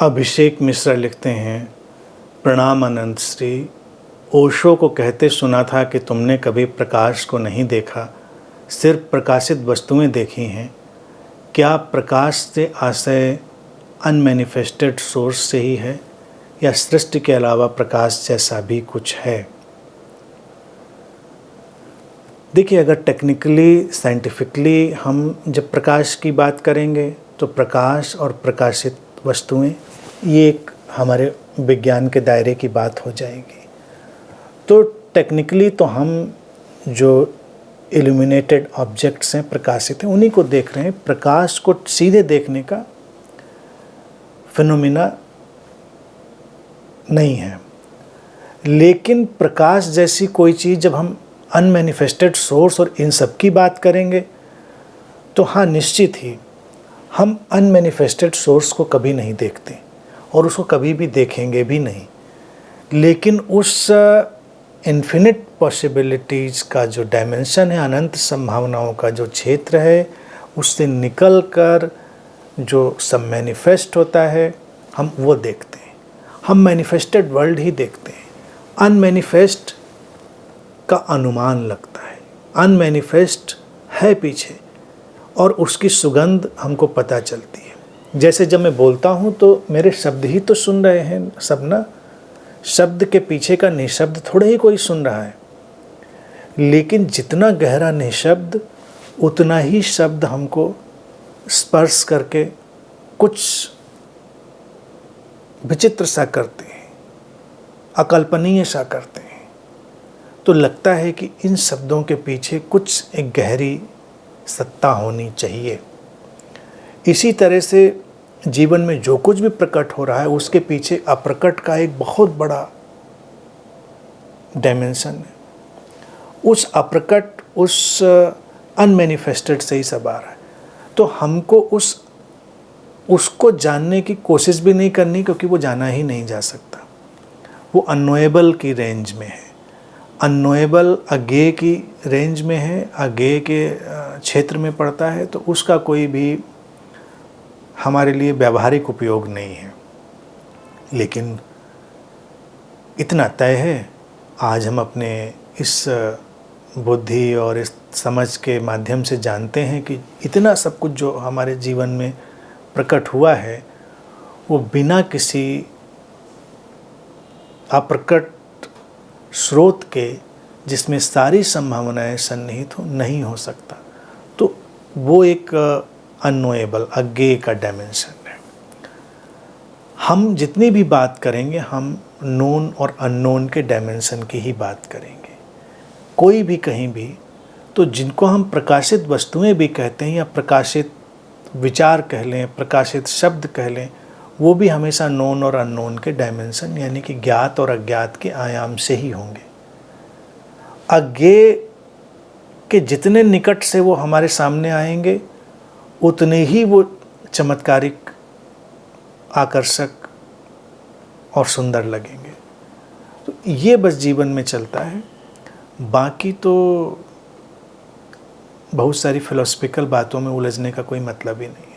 अभिषेक मिश्रा लिखते हैं, प्रणाम अनंत श्री। ओशो को कहते सुना था कि तुमने कभी प्रकाश को नहीं देखा, सिर्फ प्रकाशित वस्तुएं देखी हैं। क्या प्रकाश से आशय अनमैनिफेस्टेड सोर्स से ही है या सृष्टि के अलावा प्रकाश जैसा भी कुछ है? देखिए, अगर टेक्निकली साइंटिफिकली हम जब प्रकाश की बात करेंगे तो प्रकाश और प्रकाशित वस्तुएं ये एक हमारे विज्ञान के दायरे की बात हो जाएगी। तो टेक्निकली तो हम जो इल्यूमिनेटेड ऑब्जेक्ट्स हैं, प्रकाशित हैं, उन्हीं को देख रहे हैं। प्रकाश को सीधे देखने का फिनोमिना नहीं है। लेकिन प्रकाश जैसी कोई चीज़, जब हम अनमैनिफेस्टेड सोर्स और इन सब की बात करेंगे तो हाँ, निश्चित ही हम अनमैनिफेस्टेड सोर्स को कभी नहीं देखते और उसको कभी भी देखेंगे भी नहीं। लेकिन उस इन्फिनिट पॉसिबिलिटीज़ का जो डायमेंशन है, अनंत संभावनाओं का जो क्षेत्र है, उससे निकल कर जो सब मैनिफेस्ट होता है, हम वो देखते हैं। हम मैनिफेस्टेड वर्ल्ड ही देखते हैं। अनमैनिफेस्ट का अनुमान लगता है, अनमैनिफेस्ट है पीछे, और उसकी सुगंध हमको पता चलती है। जैसे जब मैं बोलता हूँ तो मेरे शब्द ही तो सुन रहे हैं सब ना, शब्द के पीछे का निशब्द थोड़े ही कोई सुन रहा है। लेकिन जितना गहरा निशब्द, उतना ही शब्द हमको स्पर्श करके कुछ विचित्र सा करते हैं, अकल्पनीय सा करते हैं। तो लगता है कि इन शब्दों के पीछे कुछ एक गहरी सत्ता होनी चाहिए। इसी तरह से जीवन में जो कुछ भी प्रकट हो रहा है, उसके पीछे अप्रकट का एक बहुत बड़ा डायमेंशन है। उस अप्रकट, उस अनमैनिफेस्टेड से ही सब आ रहा है। तो हमको उसको जानने की कोशिश भी नहीं करनी, क्योंकि वो जाना ही नहीं जा सकता। वो अननोएबल की रेंज में है, अननोएबल अज्ञेय की रेंज में है, अज्ञेय के क्षेत्र में पड़ता है। तो उसका कोई भी हमारे लिए व्यावहारिक उपयोग नहीं है। लेकिन इतना तय है, आज हम अपने इस बुद्धि और इस समझ के माध्यम से जानते हैं कि इतना सब कुछ जो हमारे जीवन में प्रकट हुआ है, वो बिना किसी अप्रकट स्रोत के, जिसमें सारी संभावनाएं सन्निहित हो, नहीं हो सकता। तो वो एक अननोएबल, अज्ञेय का डायमेंशन है। हम जितनी भी बात करेंगे, हम नोन और अननोन के डायमेंशन की ही बात करेंगे। कोई भी कहीं भी, तो जिनको हम प्रकाशित वस्तुएं भी कहते हैं या प्रकाशित विचार कह लें, प्रकाशित शब्द कह लें, वो भी हमेशा नोन और अननोन के डायमेंशन, यानी कि ज्ञात और अज्ञात के आयाम से ही होंगे। अज्ञेय के जितने निकट से वो हमारे सामने आएंगे, उतने ही वो चमत्कारिक, आकर्षक और सुंदर लगेंगे। तो ये बस जीवन में चलता है। बाकी तो बहुत सारी फिलोसफिकल बातों में उलझने का कोई मतलब ही नहीं।